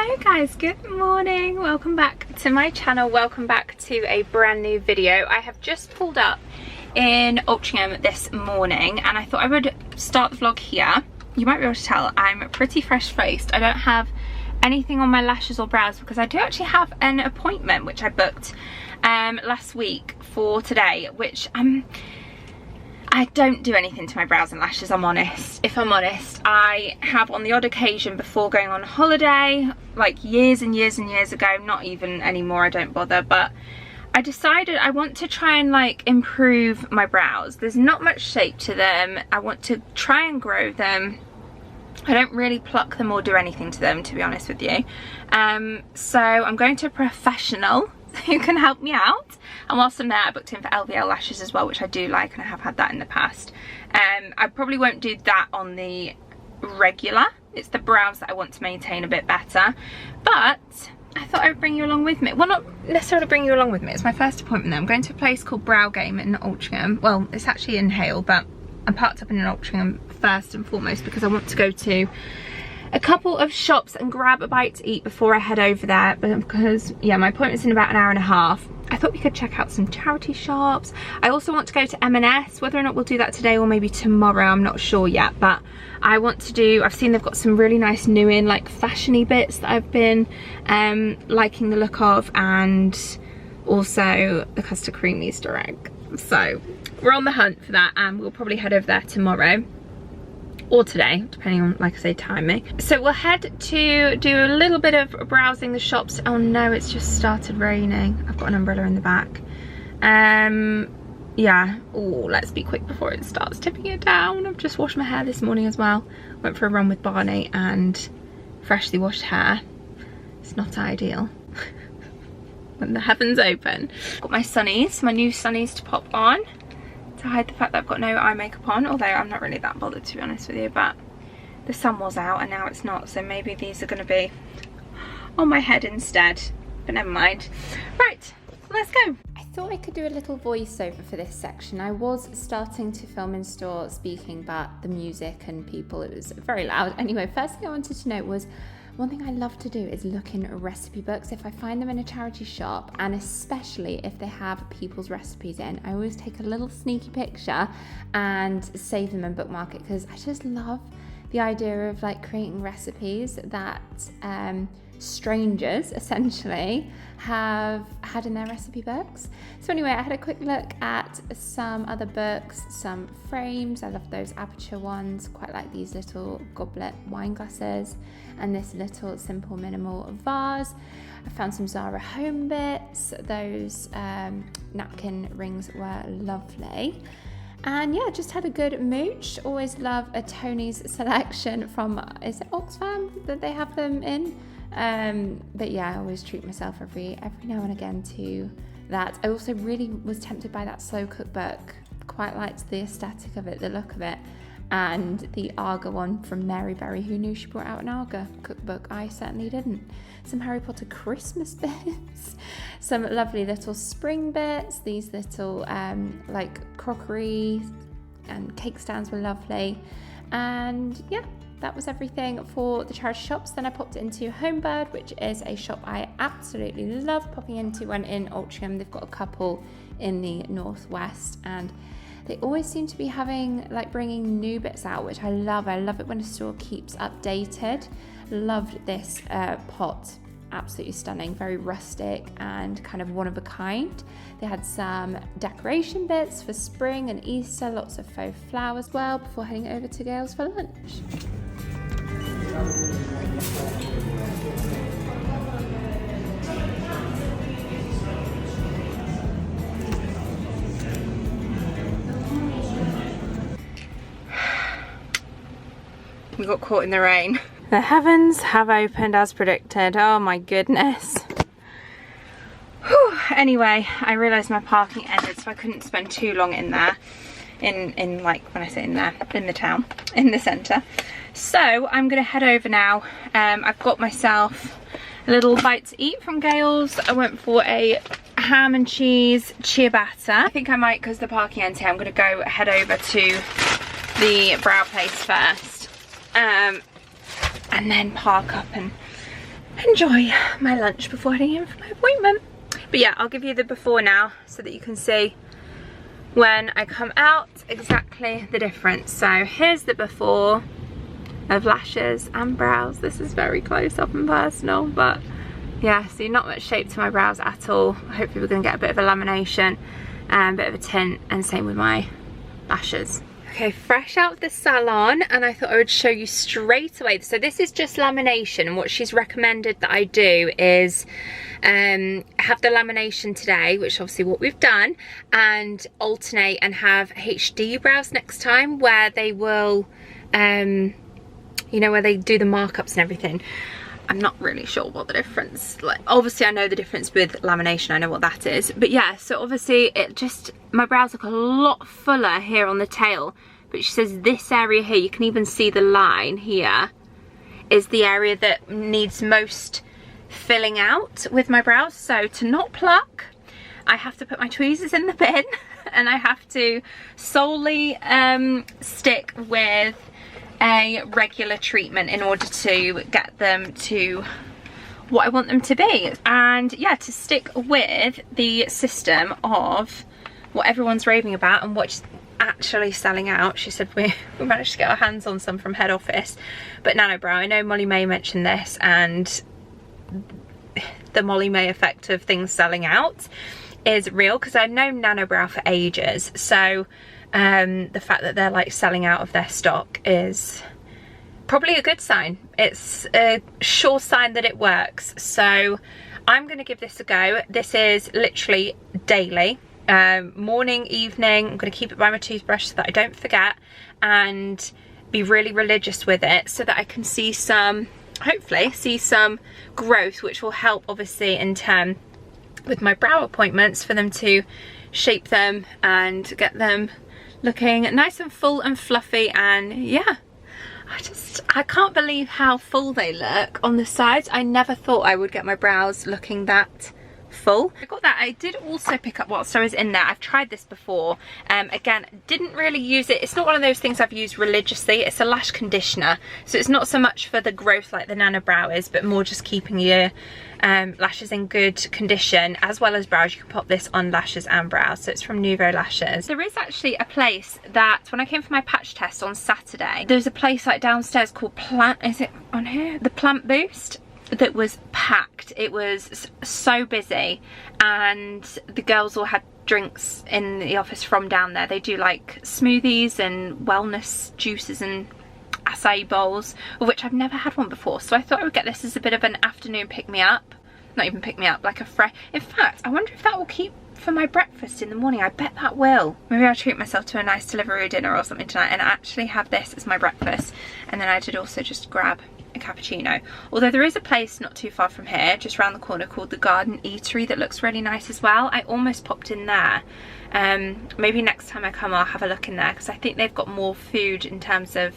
Hello guys, good morning, welcome back to my channel, welcome back to a brand new video. I have just pulled up in Altrincham this morning and I thought I would start the vlog here. You might be able to tell I'm pretty fresh faced. I don't have anything on my lashes or brows because I do actually have an appointment which I booked last week for today, which I don't do anything to my brows and lashes, I'm honest. If I'm honest, I have on the odd occasion before going on holiday, like years and years and years ago, not even anymore, I don't bother, but I decided I want to try and like improve my brows. There's not much shape to them. I want to try and grow them. I don't really pluck them or do anything to them, to be honest with you. So I'm going to a professional who can help me out, and whilst I'm there I booked in for LVL lashes as well, which I do like and I have had that in the past. I probably won't do that on the regular. It's the brows that I want to maintain a bit better, but I thought I would bring you along with me. Well, not necessarily bring you along with me, it's my first appointment there. I'm going to a place called Brow Game in Altrincham. Well, it's actually in Hale, but I'm parked up in Altrincham first and foremost because I want to go to a couple of shops and grab a bite to eat before I head over there, because yeah, my appointment's in about an hour and a half. I thought we could check out some charity shops. I also want to go to M&S, whether or not we'll do that today or maybe tomorrow, I'm not sure yet, but I want to do, I've seen they've got some really nice new in like fashiony bits that I've been liking the look of, and also the custard cream Easter egg. So we're on the hunt for that and we'll probably head over there tomorrow or today, depending on, like I say, timing. So we'll head to do a little bit of browsing the shops. Oh no, it's just started raining. I've got an umbrella in the back. Yeah, oh, let's be quick before it starts tipping it down. I've just washed my hair this morning as well. Went for a run with Barney and freshly washed hair. It's not ideal when the heavens open. Got my sunnies, my new sunnies to pop on to hide the fact that I've got no eye makeup on, although I'm not really that bothered, to be honest with you, but the sun was out and now it's not, so maybe these are going to be on my head instead, but never mind. Right, let's go. I thought I could do a little voiceover for this section. I was starting to film in store speaking, but the music and people, it was very loud. Anyway, first thing I wanted to note was, one thing I love to do is look in recipe books. If I find them in a charity shop, and especially if they have people's recipes in, I always take a little sneaky picture and save them and bookmark it, because I just love the idea of like creating recipes that strangers essentially have had in their recipe books. So anyway, I had a quick look at some other books, some frames. I love those aperture ones, quite like these little goblet wine glasses and this little simple minimal vase. I found some Zara home bits. Those napkin rings were lovely. And yeah, just had a good mooch. Always love a Tony's selection from, is it Oxfam that they have them in? But yeah, I always treat myself every now and again to that. I also really was tempted by that slow cookbook. Quite liked the aesthetic of it, the look of it, and the Arga one from Mary Berry. Who knew she brought out an Arga cookbook? I certainly didn't. Some Harry Potter Christmas bits, some lovely little spring bits. These little like crockery and cake stands were lovely, and yeah, that was everything for the charity shops. Then I popped into Homebird, which is a shop I absolutely love popping into when in Altrincham. They've got a couple in the northwest and they always seem to be having, like, bringing new bits out, which I love. I love it when a store keeps updated. Loved this pot. Absolutely stunning, very rustic and kind of one of a kind. They had some decoration bits for spring and Easter, lots of faux flowers as well, before heading over to Gales for lunch. We got caught in the rain. The heavens have opened as predicted. Oh my goodness. Whew. Anyway, I realised my parking ended, so I couldn't spend too long in there. In like, when I say in there, in the town, in the centre. So I'm gonna head over now. I've got myself a little bite to eat from Gales. I went for a ham and cheese ciabatta. I think I might, because the parking ends here, I'm gonna go head over to the brow place first. And then park up and enjoy my lunch before heading in for my appointment. But yeah, I'll give you the before now so that you can see when I come out exactly the difference. So here's the before of lashes and brows. This is very close up and personal, but yeah, see, not much shape to my brows at all. Hopefully we're going to get a bit of a lamination and a bit of a tint, and same with my lashes. Okay, fresh out of the salon, and I thought I would show you straight away. So this is just lamination, and what she's recommended that I do is have the lamination today, which is obviously what we've done, and alternate and have HD brows next time, where they will you know, where they do the markups and everything. I'm not really sure what the difference, like, obviously I know the difference with lamination, I know what that is, but yeah, so obviously it just, my brows look a lot fuller here on the tail, but she says this area here, you can even see the line here, is the area that needs most filling out with my brows. So to not pluck, I have to put my tweezers in the bin and I have to solely stick with a regular treatment in order to get them to what I want them to be. And yeah, to stick with the system of what everyone's raving about and what's actually selling out. She said we managed to get our hands on some from head office, but Nano Brow, I know Molly May mentioned this, and the Molly May effect of things selling out is real, because I've known Nano Brow for ages, so the fact that they're like selling out of their stock is probably a good sign. It's a sure sign that it works. So I'm going to give this a go. This is literally daily, morning, evening. I'm going to keep it by my toothbrush so that I don't forget, and be really religious with it so that I can see some, hopefully see some growth, which will help obviously in turn with my brow appointments, for them to shape them and get them looking nice and full and fluffy. And yeah, I can't believe how full they look on the sides. I never thought I would get my brows looking that full. I got that. I did also pick up whilst I was in there, I've tried this before, again, didn't really use it. It's not one of those things I've used religiously. It's a lash conditioner, so it's not so much for the growth like the Nano Brow is, but more just keeping your lashes in good condition as well as brows. You can pop this on lashes and brows. So it's from Nouveau Lashes. There is actually a place that, when I came for my patch test on Saturday, there's a place like downstairs called Plant, is it on here? The Plant Boost, that was packed. It was so busy, and the girls all had drinks in the office from down there. They do like smoothies and wellness juices and acai bowls, of which I've never had one before, so I thought I would get this as a bit of an afternoon pick-me-up. Not even pick-me-up, like a fresh, in fact I wonder if that will keep for my breakfast in the morning. I bet that will. Maybe I'll treat myself to a nice Deliveroo dinner or something tonight and actually have this as my breakfast, and then I did also just grab a cappuccino. Although there is a place not too far from here, just around the corner, called the Garden Eatery, that looks really nice as well. I almost popped in there. Maybe next time I come I'll have a look in there, because I think they've got more food in terms of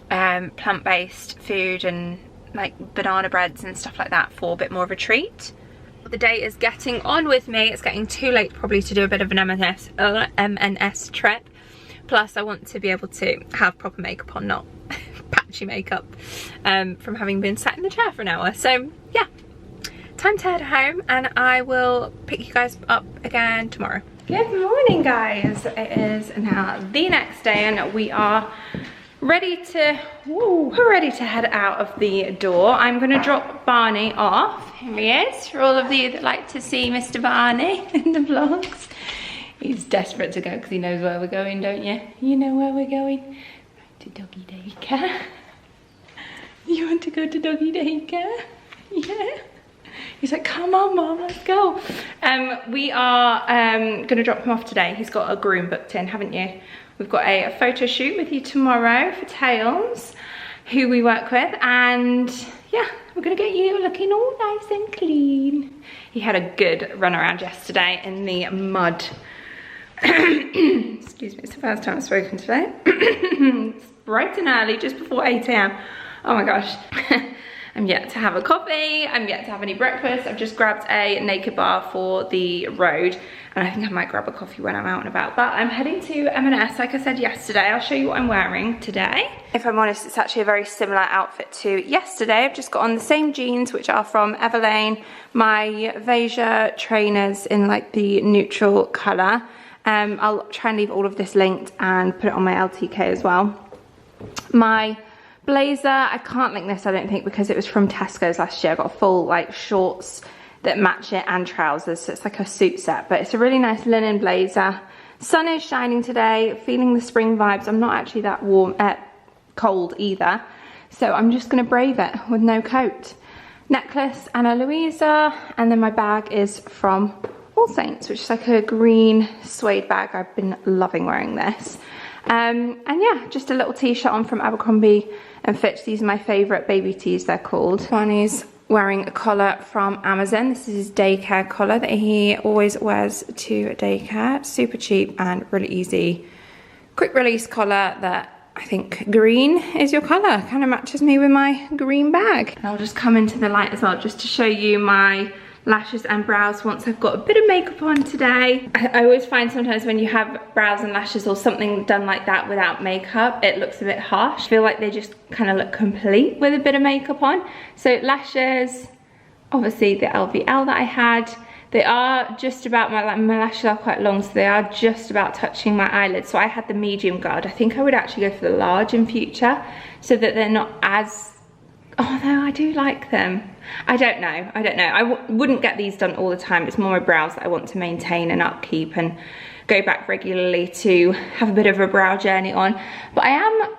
plant-based food and like banana breads and stuff like that, for a bit more of a treat. The day is getting on with me. It's getting too late probably to do a bit of an M&S trip. Plus I want to be able to have proper makeup on, not patchy makeup, from having been sat in the chair for an hour. So yeah, time to head home, and I will pick you guys up again tomorrow. Good morning guys. It is now the next day and we are ready to, we're ready to head out of the door. I'm going to drop Barney off. Here he is, for all of you that like to see Mr. Barney in the vlogs. He's desperate to go because he knows where we're going, don't you? You know where we're going? To doggy daycare. You want to go to doggy daycare? Yeah. He's like, come on mom, let's go. We are going to drop him off today. He's got a groom booked in, haven't you? We've got a photo shoot with you tomorrow for Tails, who we work with, and yeah, we're gonna get you looking all nice and clean. He had a good run around yesterday in the mud. Excuse me, it's the first time I've spoken today. It's bright and early, just before 8 AM. Oh my gosh. I'm yet to have a coffee. I'm yet to have any breakfast. I've just grabbed a naked bar for the road, and I think I might grab a coffee when I'm out and about. But I'm heading to M&S, like I said yesterday. I'll show you what I'm wearing today. If I'm honest, it's actually a very similar outfit to yesterday. I've just got on the same jeans, which are from Everlane, my Veja trainers in like the neutral colour. I'll try and leave all of this linked and put it on my LTK as well. My blazer, I can't link this I don't think because it was from Tesco's last year. I got a full like shorts that match it and trousers, so it's like a suit set, but it's a really nice linen blazer. Sun is shining today, feeling the spring vibes. I'm not actually that warm, cold either, so I'm just gonna brave it with no coat. Necklace, Anna Luisa, and then my bag is from All Saints, which is like a green suede bag. I've been loving wearing this. And yeah, just a little t-shirt on from Abercrombie and Fitch. These are my favourite baby tees, they're called. Barney's wearing a collar from Amazon. This is his daycare collar that he always wears to daycare. Super cheap and really easy. Quick release collar that I think green is your colour. Kind of matches me with my green bag. And I'll just come into the light as well just to show you my lashes and brows once I've got a bit of makeup on today. I always find sometimes when you have brows and lashes or something done like that without makeup, it looks a bit harsh. I feel like they just kind of look complete with a bit of makeup on. So lashes, obviously the LVL that I had, they are just about, my lashes are quite long, so they are just about touching my eyelids. So I had the medium guard. I think I would actually go for the large in future so that they're not as, although I do like them. I don't know. I wouldn't get these done all the time. It's more my brows that I want to maintain and upkeep and go back regularly to have a bit of a brow journey on. But I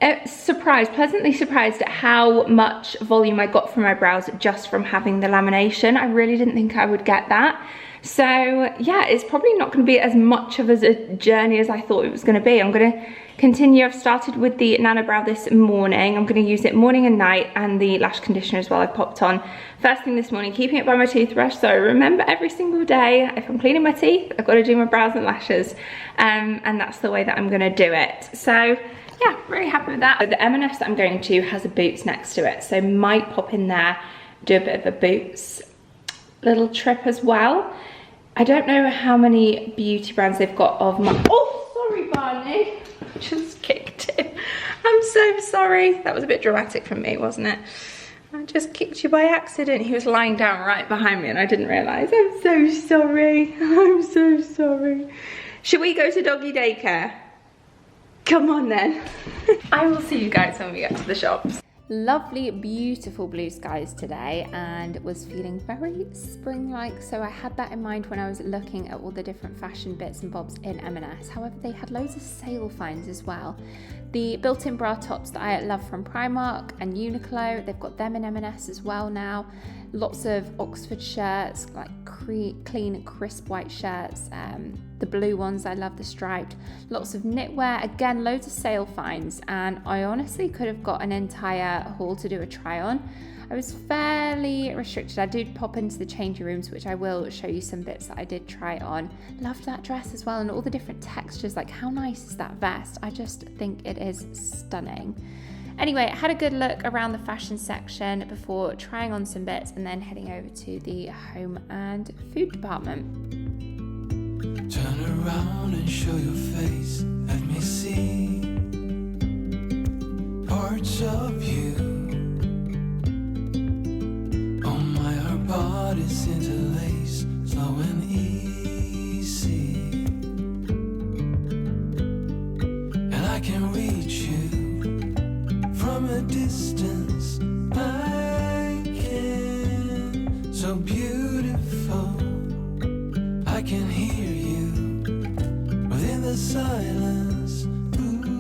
am surprised, pleasantly surprised at how much volume I got from my brows just from having the lamination. I really didn't think I would get that. So yeah, it's probably not going to be as much of a journey as I thought it was going to be. I'm going to continue. I've started with the Nano Brow this morning. I'm going to use it morning and night, and the lash conditioner as well I've popped on first thing this morning, keeping it by my toothbrush, so I remember every single day if I'm cleaning my teeth I've got to do my brows and lashes, and that's the way that I'm going to do it. So yeah, really happy with that. The M&S that I'm going to has a Boots next to it, so might pop in there, do a bit of a Boots little trip as well. I don't know how many beauty brands they've got of my, oh sorry Barney, just kicked him. I'm so sorry. That was a bit dramatic from me, wasn't it? I just kicked you by accident. He was lying down right behind me and I didn't realise. I'm so sorry. I'm so sorry. Should we go to doggy daycare? Come on then. I will see you guys when we get to the shops. Lovely, beautiful blue skies today, and was feeling very spring-like, so I had that in mind when I was looking at all the different fashion bits and bobs in M&S. However, they had loads of sale finds as well. The built-in bra tops that I love from Primark and Uniqlo, they've got them in M&S as well now. Lots of Oxford shirts, like clean, crisp white shirts. The blue ones, I love the striped. Lots of knitwear, again, loads of sale finds, and I honestly could have got an entire haul to do a try on. I was fairly restricted. I did pop into the changing rooms, which I will show you some bits that I did try on. Loved that dress as well, and all the different textures. Like, how nice is that vest? I just think it is stunning. Anyway, I had a good look around the fashion section before trying on some bits and then heading over to the home and food department. Turn around and show your face. Let me see parts of you. Oh my, our bodies interlace, slow and easy. And I can reach you from a distance. I can, so beautiful. I can hear you within the silence. Ooh,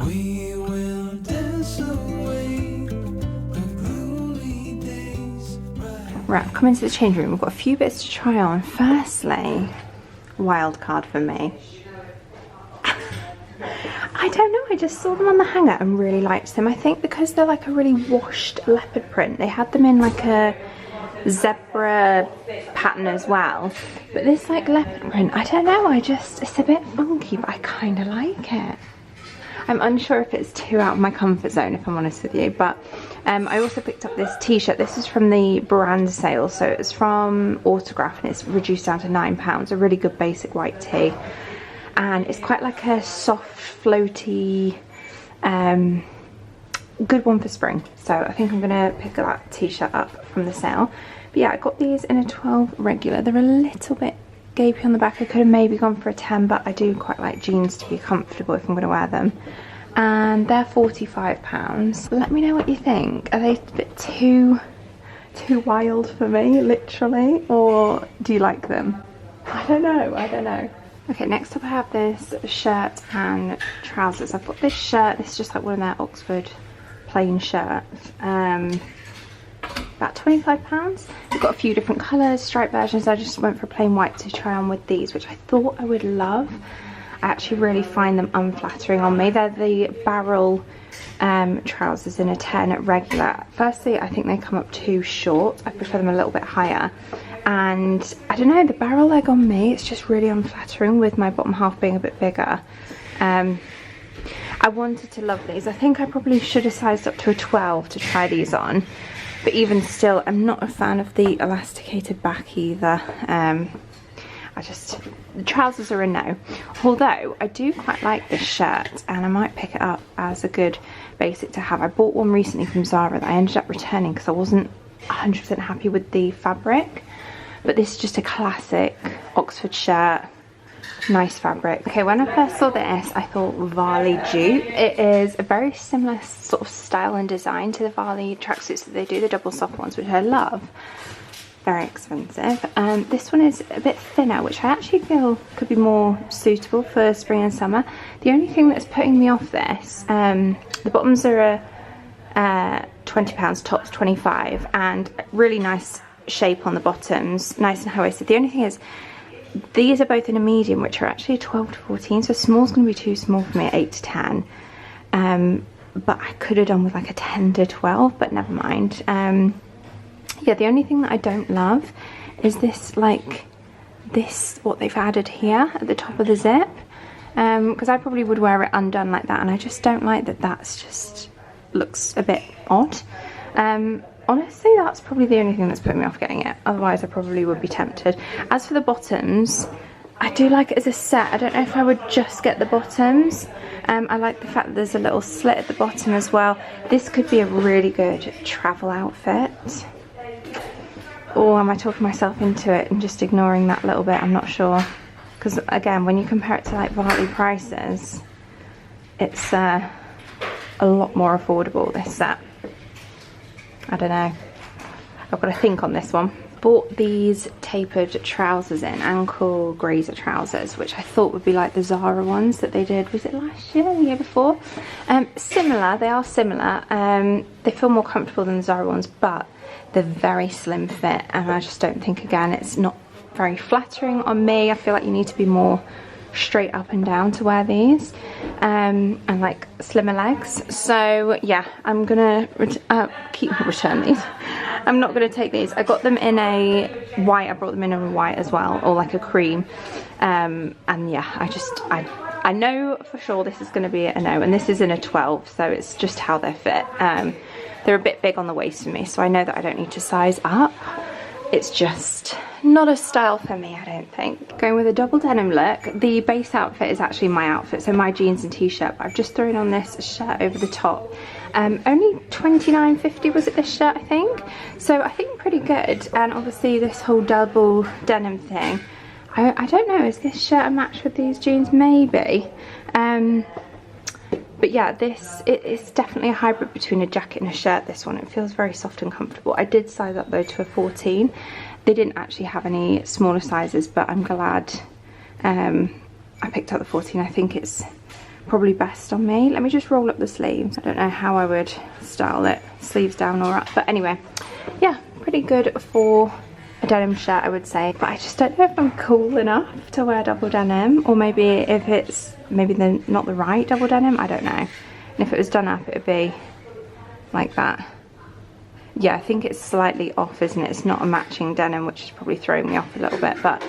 we will dance away the gloomy days. Right, come into the change room. We've got a few bits to try on. Firstly, wild card for me. I don't know, I just saw them on the hanger and really liked them. I think because they're like a really washed leopard print. They had them in like a zebra pattern as well, but this like leopard print, I don't know, it's a bit funky, but I kind of like it. I'm unsure if it's too out of my comfort zone, if I'm honest with you. But I also picked up this t-shirt. This is from the brand sale, so it's from Autograph and it's reduced down to £9. A really good basic white tee, and it's quite like a soft floaty good one for spring. So I think I'm gonna pick that t-shirt up from the sale. But yeah, I got these in a 12 regular. They're a little bit gapey on the back. I could have maybe gone for a 10, but I do quite like jeans to be comfortable if I'm going to wear them. And they're £45. Let me know what you think. Are they a bit too wild for me, literally, or do you like them? I don't know. Okay, next up I have this shirt and trousers. I've got this shirt. This is just like one of their Oxford plain shirts. About £25. We've got a few different colours, striped versions. I just went for a plain white to try on with these, which I thought I would love. I actually really find them unflattering on me. They're the barrel trousers in a 10 at regular. Firstly, I think they come up too short. I prefer them a little bit higher. And I don't know, the barrel leg on me, it's just really unflattering with my bottom half being a bit bigger. I wanted to love these. I think I probably should have sized up to a 12 to try these on. But even still, I'm not a fan of the elasticated back either. The trousers are a no. Although, I do quite like this shirt and I might pick it up as a good basic to have. I bought one recently from Zara that I ended up returning because I wasn't 100% happy with the fabric. But this is just a classic Oxford shirt. Nice fabric. Okay, when I first saw this, I thought Varley dupe. It is a very similar sort of style and design to the Varley tracksuits that they do, the double soft ones, which I love. Very expensive. This one is a bit thinner, which I actually feel could be more suitable for spring and summer. The only thing that's putting me off this, the bottoms are £20, tops 25, and really nice shape on the bottoms, nice and high-waisted. The only thing is, these are both in a medium, which are actually 12 to 14, so small's going to be too small for me at 8 to 10. But I could have done with like a 10 to 12, but never mind. Yeah, the only thing that I don't love is this, what they've added here at the top of the zip. Because I probably would wear it undone like that, and I just don't like that. That's just looks a bit odd. Honestly, that's probably the only thing that's put me off getting it. Otherwise, I probably would be tempted. As for the bottoms, I do like it as a set. I don't know if I would just get the bottoms. I like the fact that there's a little slit at the bottom as well. This could be a really good travel outfit. Or am I talking myself into it and just ignoring that little bit? I'm not sure. Because again, when you compare it to like Varley prices, it's a lot more affordable, this set. I don't know. I've got to think on this one. Bought these tapered trousers in, ankle grazer trousers, which I thought would be like the Zara ones that they did. Was it last year or the year before? Similar, they are similar. They feel more comfortable than the Zara ones, but they're very slim fit, and I just don't think, again, it's not very flattering on me. I feel like you need to be more straight up and down to wear these, and like slimmer legs. So yeah, I'm gonna return these. I'm not gonna take these. I got them in a white. I brought them in a white as well, or like a cream. And yeah, I know for sure this is gonna be a no, and this is in a 12, so it's just how they fit. They're a bit big on the waist for me, so I know that I don't need to size up. It's just not a style for me, I don't think. Going with a double denim look. The base outfit is actually my outfit, so my jeans and t-shirt, but I've just thrown on this shirt over the top. Only £29.50 was it, this shirt, I think? So I think pretty good. And obviously this whole double denim thing, I don't know, is this shirt a match with these jeans? Maybe. But yeah, it's definitely a hybrid between a jacket and a shirt, this one. It feels very soft and comfortable. I did size up though to a 14. They didn't actually have any smaller sizes, but I'm glad I picked up the 14. I think it's probably best on me. Let me just roll up the sleeves. I don't know how I would style it, sleeves down or up. But anyway, yeah, pretty good for a denim shirt, I would say. But I just don't know if I'm cool enough to wear double denim, or maybe if it's not the right double denim, I don't know. And if it was done up, it would be like that. Yeah, I think it's slightly off, isn't it? It's not a matching denim, which is probably throwing me off a little bit. But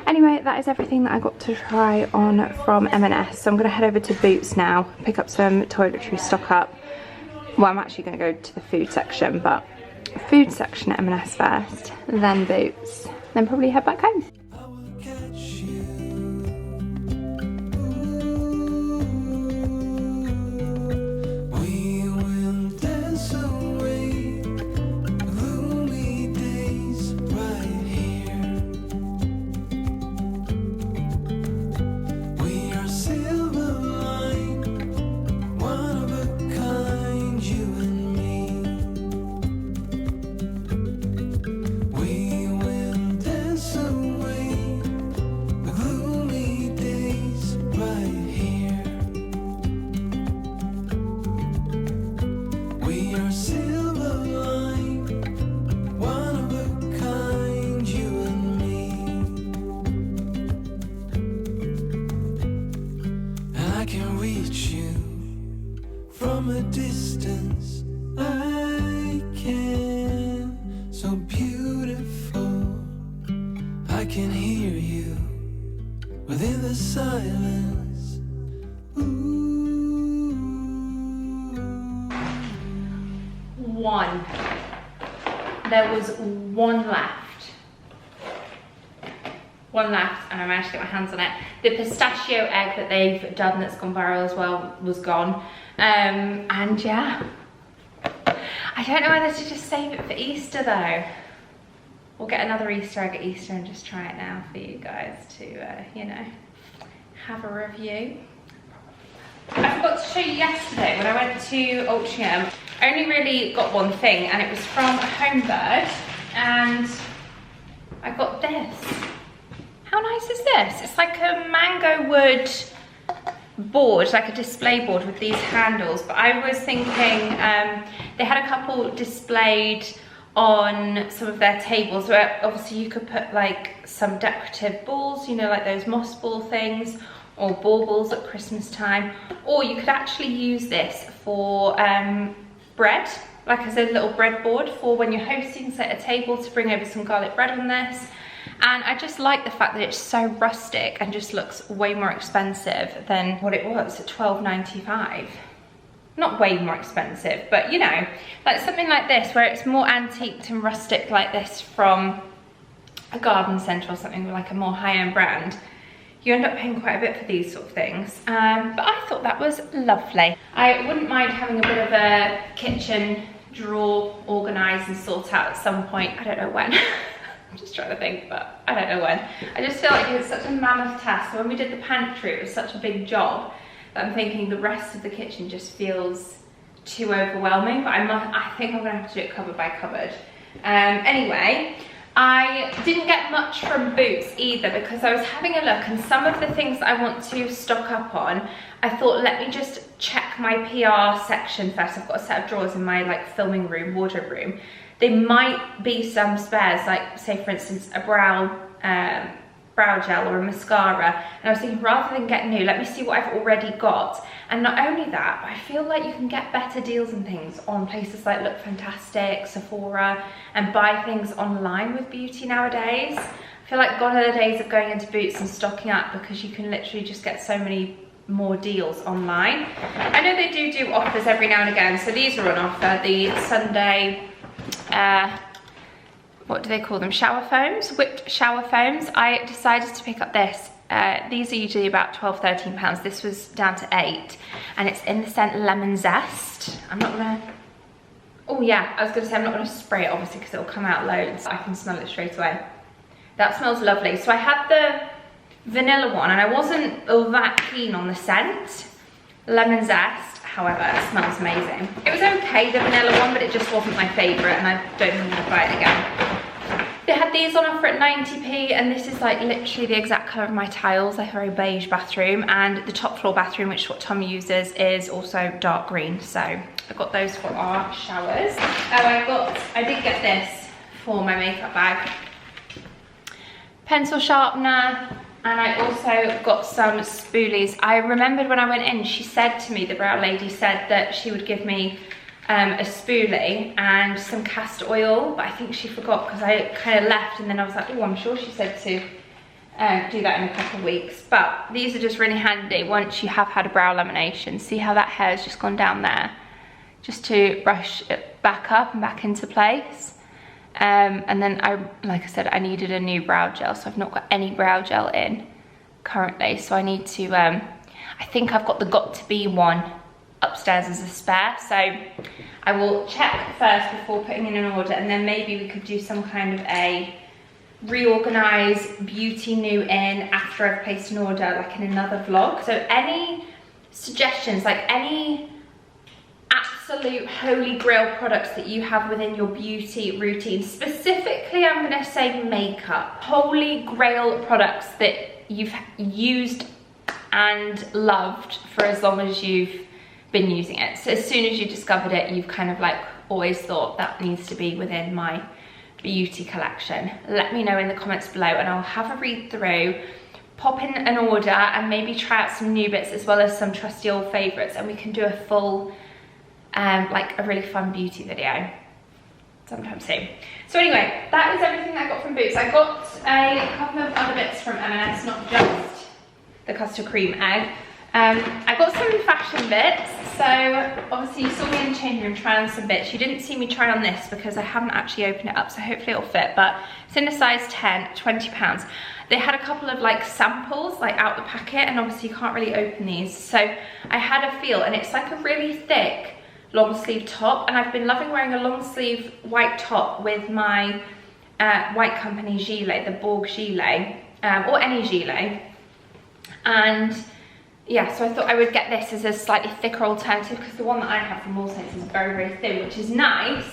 Anyway, that is everything that I got to try on from M&S. So I'm going to head over to Boots now, pick up some toiletry, stock up. Well, I'm actually going to go to the food section, but food section at M&S first, then Boots, then probably head back home. I will catch you. We will dance away gloomy days right here. We are silver line, one of a kind, you and me. We will dance away the gloomy days right here. We are silver line, one of a kind, you and me. And I can reach you from a distance. I can, so beautiful. I can hear you within the silence. Ooh. One. There was one left. One left, and I managed to get my hands on it. The pistachio egg that they've done that's gone viral as well was gone. And yeah, I don't know whether to just save it for Easter though. We'll get another Easter egg at Easter and just try it now for you guys to, you know, have a review. I forgot to show you yesterday when I went to Altrincham. I only really got one thing, and it was from a Homebird, and I got this. How nice is this? It's like a mango wood board, like a display board with these handles, but I was thinking they had a couple displayed on some of their tables where obviously you could put like some decorative balls, you know, like those moss ball things, or baubles at Christmas time, or you could actually use this for bread, like as a little bread board for when you're hosting, set a table to bring over some garlic bread on this. And I just like the fact that it's so rustic and just looks way more expensive than what it was at £12.95. Not way more expensive, but you know, like something like this where it's more antiqued and rustic like this from a garden centre or something, like a more high-end brand. You end up paying quite a bit for these sort of things. But I thought that was lovely. I wouldn't mind having a bit of a kitchen drawer organised and sort out at some point. I don't know when. I'm just trying to think, but I don't know when. I just feel like it's such a mammoth task. So when we did the pantry, it was such a big job that I'm thinking the rest of the kitchen just feels too overwhelming. But I think I'm gonna have to do it cupboard by cupboard. Anyway, I didn't get much from Boots either because I was having a look, and some of the things that I want to stock up on, I thought let me just check my PR section first. I've got a set of drawers in my like filming room, wardrobe room. There might be some spares, like say for instance a brow gel or a mascara, and I was thinking rather than get new, let me see what I've already got. And not only that, I feel like you can get better deals and things on places like Look Fantastic, Sephora, and buy things online with beauty nowadays. I feel like gone are the days of going into Boots and stocking up, because you can literally just get so many more deals online. I know they do offers every now and again, so these are on offer. The Sunday, what do they call them? Shower foams, whipped shower foams. I decided to pick up this. These are usually about £12–13. This was down to £8, and it's in the scent Lemon Zest. I'm not gonna, oh yeah, I was gonna say I'm not gonna spray it obviously because it'll come out loads. I can smell it straight away. That smells lovely. So I had the vanilla one and I wasn't that keen on the scent. Lemon Zest, however, smells amazing. It was okay, the vanilla one, but it just wasn't my favourite, and I don't think I'm gonna buy it again. They had these on offer at 90p, and this is like literally the exact colour of my tiles. I have a very beige bathroom, and the top floor bathroom, which is what Tom uses, is also dark green. So I got those for our showers. Oh, I did get this for my makeup bag. Pencil sharpener, and I also got some spoolies. I remembered when I went in, she said to me, the brow lady said that she would give me a spoolie and some castor oil, but I think she forgot because I kind of left, and then I was like, oh, I'm sure she said to do that in a couple of weeks. But these are just really handy once you have had a brow lamination. See how that hair's just gone down there? Just to brush it back up and back into place. And then like I said, I needed a new brow gel, so I've not got any brow gel in currently. So I need to, I think I've got the Got2b one upstairs as a spare. So I will check first before putting in an order, and then maybe we could do some kind of a reorganize beauty new in after I've placed an order, like in another vlog. So any suggestions, like any absolute holy grail products that you have within your beauty routine, specifically I'm going to say makeup, holy grail products that you've used and loved for as long as you've been using it. So as soon as you discovered it, you've kind of like always thought that needs to be within my beauty collection. Let me know in the comments below and I'll have a read through, pop in an order, and maybe try out some new bits as well as some trusty old favorites, and we can do a full like a really fun beauty video sometime soon. So anyway, that is everything that I got from Boots. I got a couple of other bits from M&S, not just the custard cream egg. I got some fashion bits. So obviously you saw me in the change room trying on some bits. You didn't see me try on this because I haven't actually opened it up, so hopefully it'll fit, but it's in a size 10, £20. They had a couple of like samples like out the packet, and obviously you can't really open these. So I had a feel, and it's like a really thick long sleeve top, and I've been loving wearing a long sleeve white top with my White Company gilet, the Borg gilet, or any gilet. And yeah, so I thought I would get this as a slightly thicker alternative, because the one that I have from Allsaints is very, very thin, which is nice,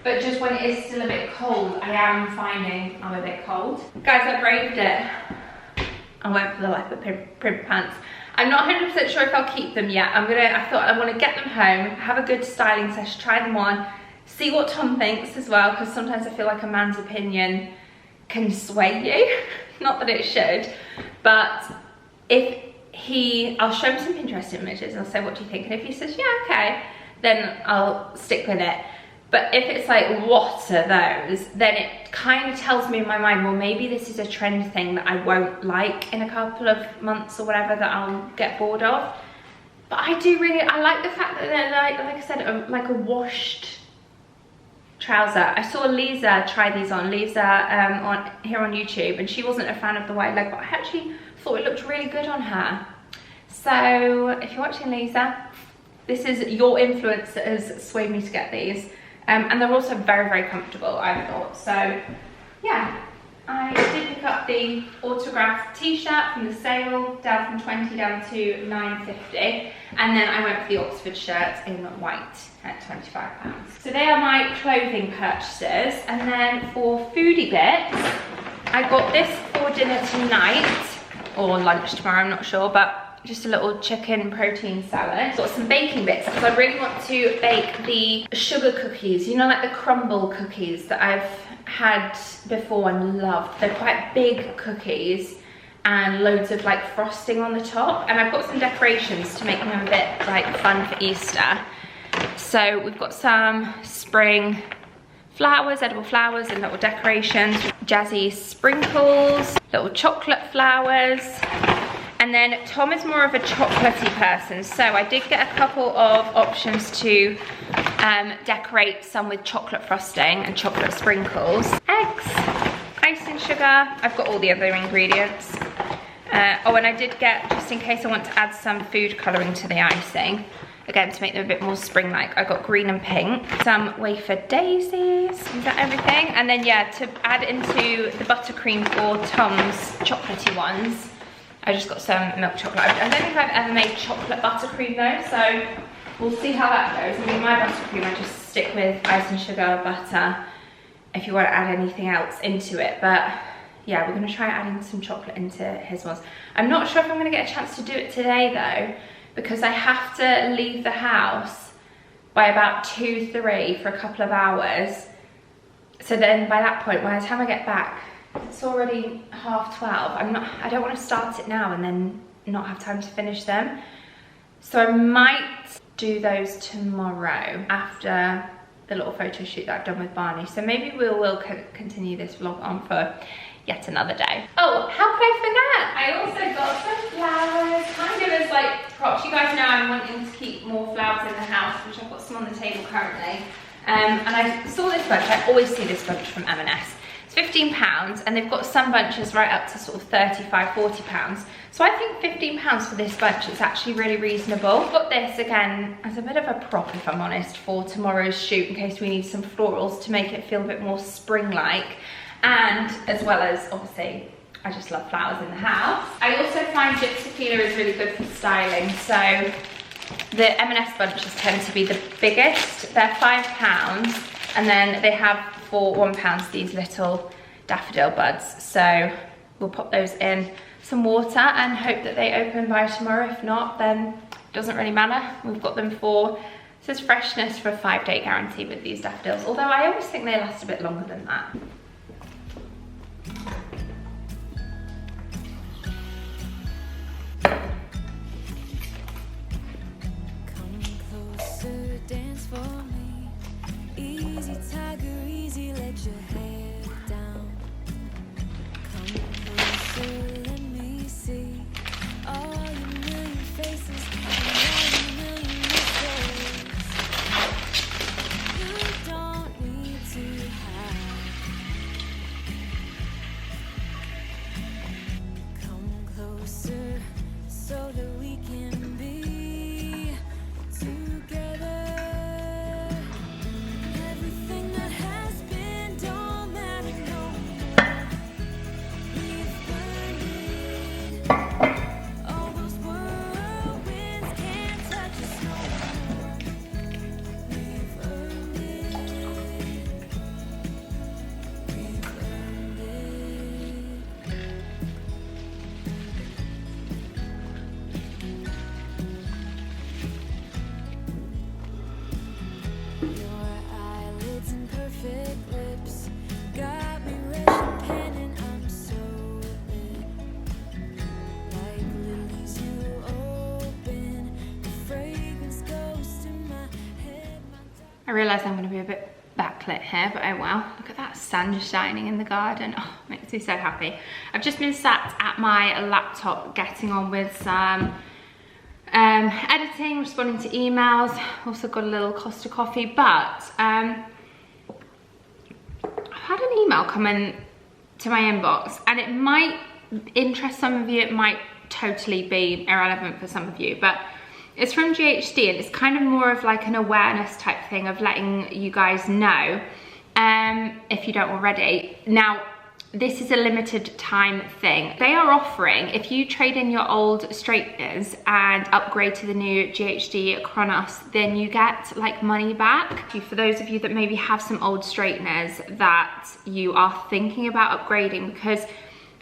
but just when it is still a bit cold, I am finding I'm a bit cold. Guys, I braved it. I went for the leopard print pants. I'm not 100% sure if I'll keep them yet. I thought I want to get them home, have a good styling session, try them on, see what Tom thinks as well, because sometimes I feel like a man's opinion can sway you. Not that it should, but if I'll show him some Pinterest images and I'll say, what do you think? And if he says, yeah, okay, then I'll stick with it. But if it's like, what are those? Then it kind of tells me in my mind, well, maybe this is a trend thing that I won't like in a couple of months or whatever, that I'll get bored of. But I like the fact that they're like I said, like a washed trouser. I saw Lisa try these on, here on YouTube, and she wasn't a fan of the wide leg, but I actually thought it looked really good on her. So if you're watching, Lisa, this is your influence that has swayed me to get these. And they're also very, very comfortable, I thought. So yeah, I did pick up the autographed t-shirt from the sale, down from 20 down to £9.50. And then I went for the Oxford shirt in white at £25. So they are my clothing purchases. And then for foodie bits, I got this for dinner tonight, or lunch tomorrow, I'm not sure, but just a little chicken protein salad. Got some baking bits because I really want to bake the sugar cookies, you know, like the crumble cookies that I've had before and loved. They're quite big cookies and loads of like frosting on the top, and I've got some decorations to make them a bit like fun for Easter. So we've got some spring flowers, edible flowers, and little decorations, jazzy sprinkles, little chocolate flowers. And then Tom is more of a chocolatey person, so I did get a couple of options to decorate some with chocolate frosting and chocolate sprinkles. Eggs, icing sugar, I've got all the other ingredients. Oh, and I did get, just in case I want to add some food colouring to the icing, again to make them a bit more spring-like, I got green and pink, some wafer daisies, is that everything? And then yeah, to add into the buttercream for Tom's chocolatey ones, I just got some milk chocolate. I don't think I've ever made chocolate buttercream though, so we'll see how that goes. I mean, my buttercream, I just stick with icing sugar, butter, if you want to add anything else into it. But yeah, we're going to try adding some chocolate into his ones. I'm not sure if I'm going to get a chance to do it today though, because I have to leave the house by about 2, 3 for a couple of hours. So then by that point, by the time I get back, it's already 12:30. I don't want to start it now and then not have time to finish them. So I might do those tomorrow after the little photo shoot that I've done with Barney. So maybe we will continue this vlog on for yet another day. Oh, how could I forget? I also got some flowers, kind of as like props. You guys know I'm wanting to keep more flowers in the house, which I've got some on the table currently. And I saw this bunch. I always see this bunch from M&S. It's £15, and they've got some bunches right up to sort of £35, £40. So I think £15 for this bunch is actually really reasonable. I've got this again as a bit of a prop, if I'm honest, for tomorrow's shoot in case we need some florals to make it feel a bit more spring-like. And as well as, obviously, I just love flowers in the house. I also find gypsy peeler is really good for styling. So the M&S bunches tend to be the biggest. They're £5, and then they have for £1 these little daffodil buds. So we'll pop those in some water and hope that they open by tomorrow. If not, then it doesn't really matter. We've got them for, it says freshness for a 5-day guarantee with these daffodils, although I always think they last a bit longer than that. Come closer, dance for me. Easy, tiger, easy, let your head down. Come closer, let me see all your million faces and all your million mistakes. You don't need to hide. Come closer so that we can be together. Everything that has been don't matter no more. We've earned it. All those whirlwinds can't touch us no more. We've earned it. We've earned it. Your eyelids and perfect lips got me rushing pen, and I'm so lit. Like lilies you open, the fragrance goes to my head. I realise I'm going to be a bit backlit here, but oh well. Look at that sun shining in the garden. Oh, makes me so happy. I've just been sat at my laptop getting on with some editing, responding to emails. Also got a little Costa coffee, but I've had an email come in to my inbox, and it might interest some of you, it might totally be irrelevant for some of you, but it's from GHD, and it's kind of more of like an awareness type thing of letting you guys know, if you don't already. Now, this is a limited time thing. They are offering, if you trade in your old straighteners and upgrade to the new GHD Chronos, then you get like money back. For those of you that maybe have some old straighteners that you are thinking about upgrading, because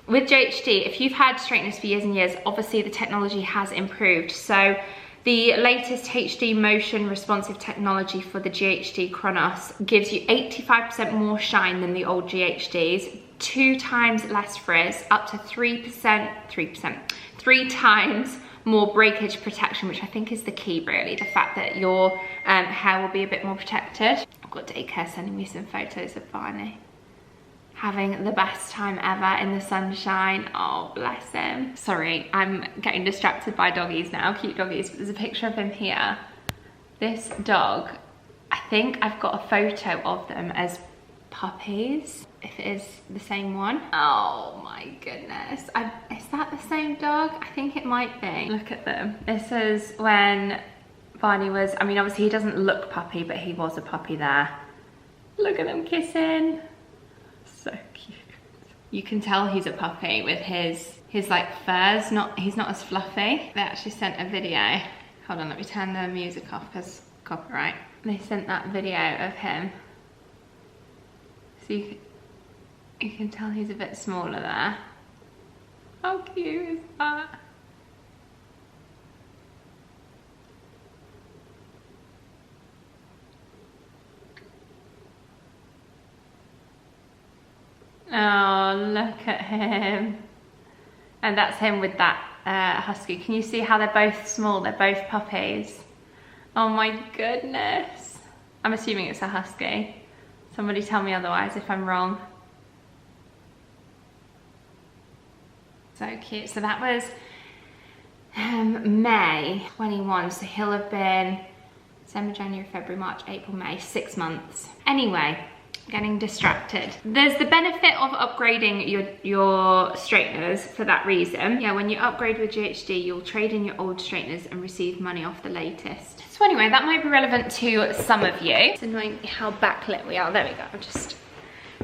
with GHD, if you've had straighteners for years and years, obviously the technology has improved. So the latest HD motion responsive technology for the GHD Chronos gives you 85% more shine than the old GHDs, 2 times less frizz, up to 3 times more breakage protection, which I think is the key really, the fact that your hair will be a bit more protected. I've got daycare sending me some photos of Barney having the best time ever in the sunshine. Oh, bless him. Sorry, I'm getting distracted by doggies now, cute doggies, but there's a picture of him here. This dog, I think I've got a photo of them as puppies, if it is the same one. Oh my goodness. Is that the same dog? I think it might be. Look at them. This is when Barney was, I mean, obviously he doesn't look puppy, but he was a puppy there. Look at them kissing. So cute. You can tell he's a puppy with his like furs. He's not as fluffy. They actually sent a video. Hold on, let me turn the music off because copyright. They sent that video of him. So you can tell he's a bit smaller there. How cute is that? Oh, look at him. And that's him with that husky. Can you see how they're both small? They're both puppies. Oh my goodness. I'm assuming it's a husky. Somebody tell me otherwise if I'm wrong. So cute. So that was May 21, so he'll have been December, January, February, March, April, May, 6 months. Anyway, getting distracted. There's the benefit of upgrading your straighteners for that reason. Yeah, when you upgrade with GHD, you'll trade in your old straighteners and receive money off the latest. So anyway, that might be relevant to some of you. It's annoying how backlit we are. There we go. I'm just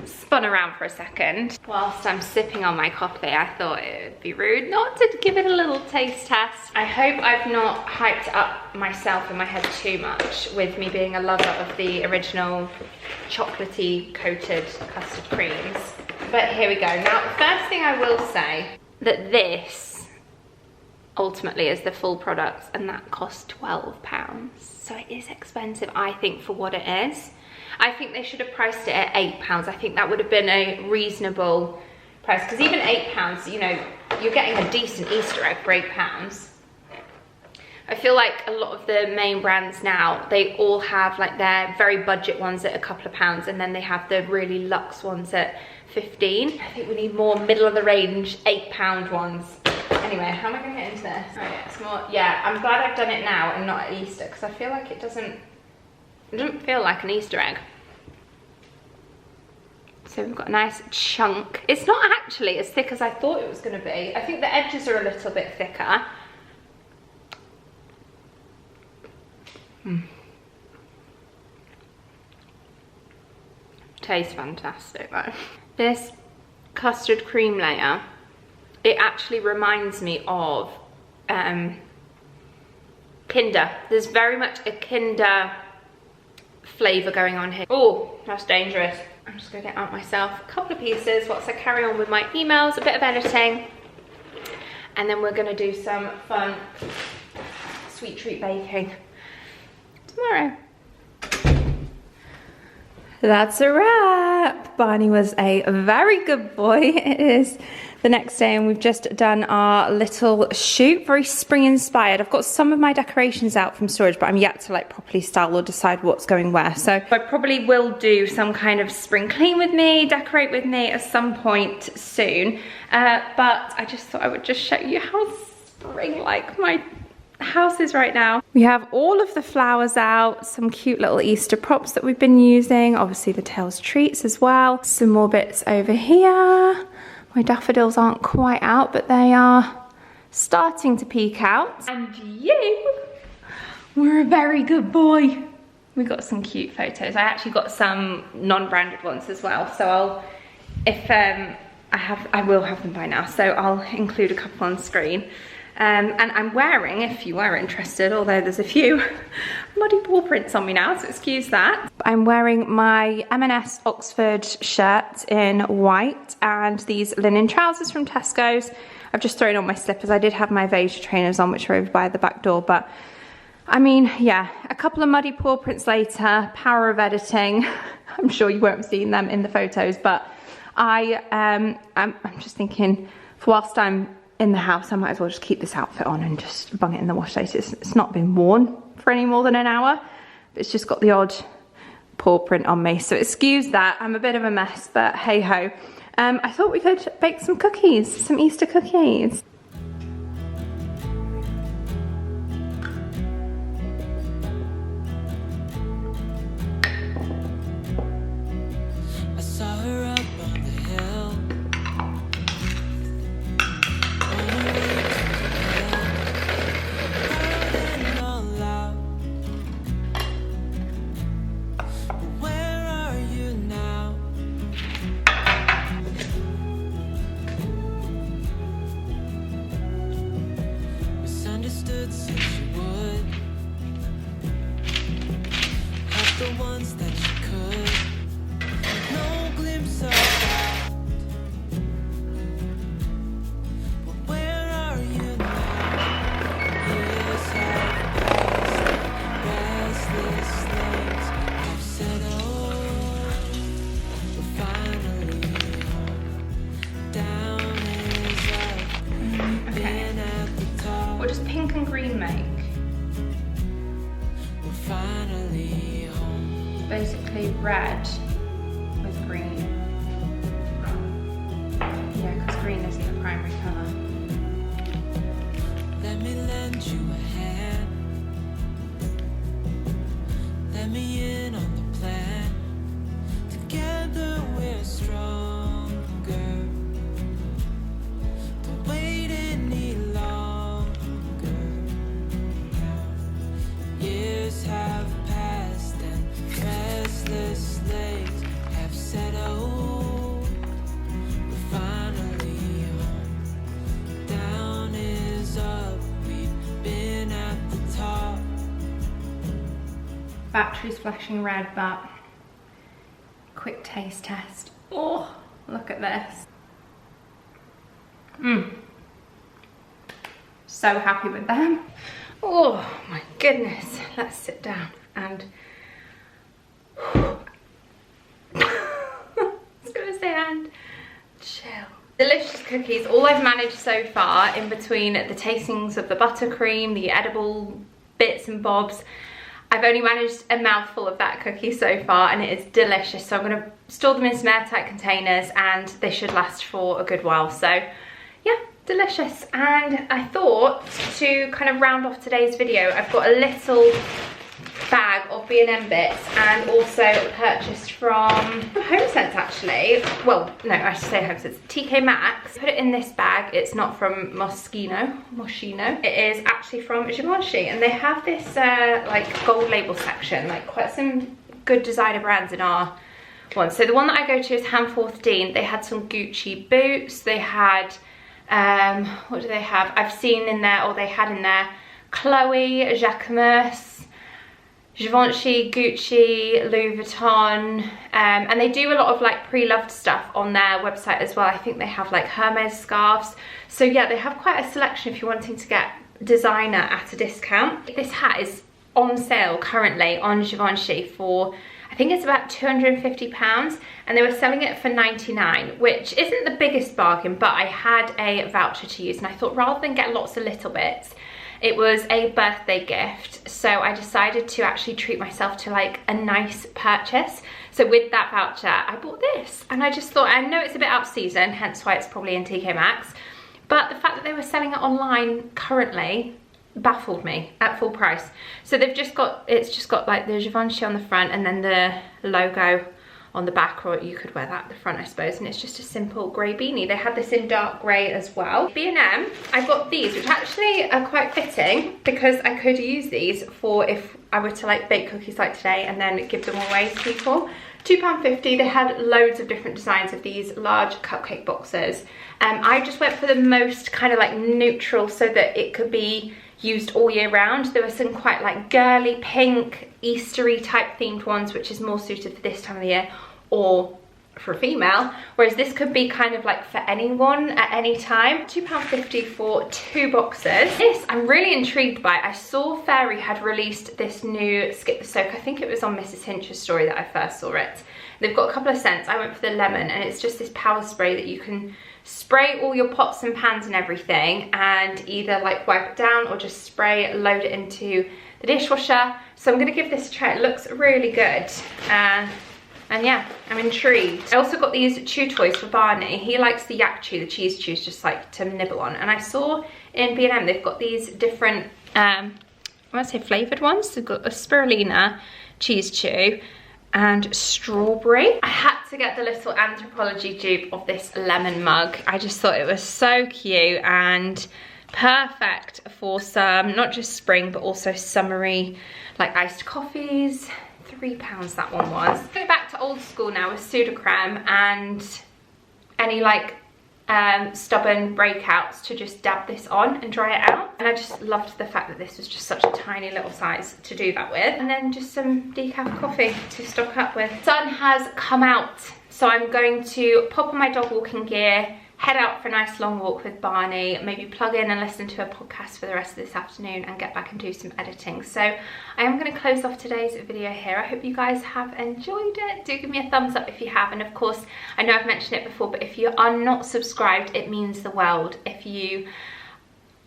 spun around for a second. Whilst I'm sipping on my coffee, I thought it would be rude not to give it a little taste test. I hope I've not hyped up myself in my head too much with me being a lover of the original chocolatey coated custard creams. But here we go. Now, the first thing I will say, that this ultimately is the full product, and that cost £12. So it is expensive, I think, for what it is. I think they should have priced it at £8. I think that would have been a reasonable price, because even £8, you know, you're getting a decent Easter egg for £8. I feel like a lot of the main brands now, they all have like their very budget ones at a couple of pounds, and then they have the really luxe ones at 15. I think we need more middle of the range £8 ones. Anyway, how am I going to get into this? Oh yeah, it's more, yeah, I'm glad I've done it now and not at Easter, because I feel like it doesn't feel like an Easter egg. So we've got a nice chunk. It's not actually as thick as I thought it was going to be. I think the edges are a little bit thicker. Tastes fantastic though. This custard cream layer, it actually reminds me of Kinder. There's very much a Kinder flavour going on here. Oh, that's dangerous. I'm just gonna get out myself a couple of pieces whilst I carry on with my emails, a bit of editing, and then we're gonna do some fun sweet treat baking tomorrow. That's a wrap. Barney was a very good boy. It is the next day and we've just done our little shoot, very spring inspired. I've got some of my decorations out from storage, but I'm yet to like properly style or decide what's going where. So I probably will do some kind of spring clean with me, decorate with me at some point soon. But I just thought I would just show you how spring-like my house is right now. We have all of the flowers out, some cute little Easter props that we've been using, obviously the Tails treats as well. Some more bits over here. My daffodils aren't quite out, but they are starting to peek out. And you were a very good boy. We got some cute photos. I actually got some non-branded ones as well, so I will have them by now, so I'll include a couple on screen. And I'm wearing, if you were interested, although there's a few muddy paw prints on me now, so excuse that. I'm wearing my M&S Oxford shirt in white and these linen trousers from Tesco's. I've just thrown on my slippers. I did have my Veja trainers on, which are over by the back door, but I mean, yeah, a couple of muddy paw prints later, power of editing. I'm sure you won't have seen them in the photos, but I'm just thinking, whilst I'm in the house, I might as well just keep this outfit on and just bung it in the wash later. It's not been worn for any more than an hour. It's just got the odd paw print on me, so excuse that. I'm a bit of a mess, but hey ho. I thought we could bake some cookies, some Easter cookies. I saw her up on the hill. Where are you now? Misunderstood, said she would help the ones that she could. No glimpse of that. But where are you now? Years have passed, restless nights have settled. We're finally home. Down is up, in at the top. What does pink and green make? We're finally home. Basically red with green. Yeah, because green isn't the primary colour. me lend you a hand. Let me in on the plan. Together we're stronger. Don't wait any longer. Years have passed and restless legs have settled. We're finally home. Down is up. We've been at the top. Battery's flashing red, but quick taste test. Oh, look at this. So happy with them. Oh my goodness. Let's sit down and I was gonna say and chill. Delicious cookies. All I've managed so far, in between the tastings of the buttercream, the edible bits and bobs, I've only managed a mouthful of that cookie so far, and it is delicious. So I'm going to store them in some airtight containers and they should last for a good while. So yeah, delicious. And I thought to kind of round off today's video, I've got a little bag of B&M bits, and also purchased from HomeSense actually. Well, no, I should say HomeSense. TK Maxx. Put it in this bag. It's not from Moschino. It is actually from Givenchy, and they have this like gold label section, like quite some good designer brands in our one. So the one that I go to is Hanforth Dean. They had some Gucci boots. They had what do they have? I've seen in there, or they had in there, Chloe, Jacquemus, Givenchy, Gucci, Louis Vuitton, and they do a lot of like pre-loved stuff on their website as well. I think they have like Hermes scarves. So yeah, they have quite a selection if you're wanting to get designer at a discount. This hat is on sale currently on Givenchy for, I think it's about £250, and they were selling it for £99, which isn't the biggest bargain, but I had a voucher to use, and I thought rather than get lots of little bits, it was a birthday gift, so I decided to actually treat myself to like a nice purchase. So with that voucher, I bought this, and I just thought, I know it's a bit out of season, hence why it's probably in TK Maxx, but the fact that they were selling it online currently baffled me at full price. So they've just got, it's just got like the Givenchy on the front and then the logo on the back, or you could wear that at the front I suppose, and it's just a simple grey beanie. They had this in dark grey as well. B&M, I got these, which actually are quite fitting because I could use these for if I were to like bake cookies like today and then give them away to people. £2.50. They had loads of different designs of these large cupcake boxes. I just went for the most kind of like neutral so that it could be used all year round. There were some quite like girly pink, Eastery type themed ones, which is more suited for this time of the year or for a female, whereas this could be kind of like for anyone at any time. £2.50 for 2 boxes. This I'm really intrigued by. I saw Fairy had released this new Skip the Soak. I think it was on Mrs. Hinch's story that I first saw it. They've got a couple of scents. I went for the lemon, and it's just this power spray that you can spray all your pots and pans and everything, and either like wipe it down or just spray, load it into the dishwasher. So I'm gonna give this a try. It looks really good. And yeah, I'm intrigued. I also got these chew toys for Barney. He likes the yak chew, the cheese chews, just like to nibble on. And I saw in B&M they've got these different, I want to say flavoured ones. They've got a spirulina cheese chew and strawberry. I had to get the little Anthropology dupe of this lemon mug. I just thought it was so cute and perfect for some, not just spring, but also summery, like iced coffees. £3 that one was. Go back to old school now with Sudocreme and any like stubborn breakouts, to just dab this on and dry it out. And I just loved the fact that this was just such a tiny little size to do that with. And then just some decaf coffee to stock up with. Sun has come out, so I'm going to pop on my dog walking gear, head out for a nice long walk with Barney, maybe plug in and listen to a podcast for the rest of this afternoon and get back and do some editing. So I am going to close off today's video here. I hope you guys have enjoyed it. Do give me a thumbs up if you have, and of course I know I've mentioned it before, but if you are not subscribed, it means the world. If you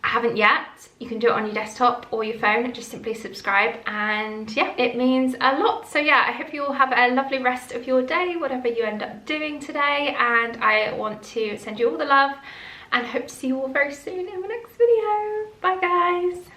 haven't yet, you can do it on your desktop or your phone, just simply subscribe, and yeah, it means a lot. So yeah, I hope you all have a lovely rest of your day, whatever you end up doing today, and I want to send you all the love and I hope to see you all very soon in the next video. Bye guys.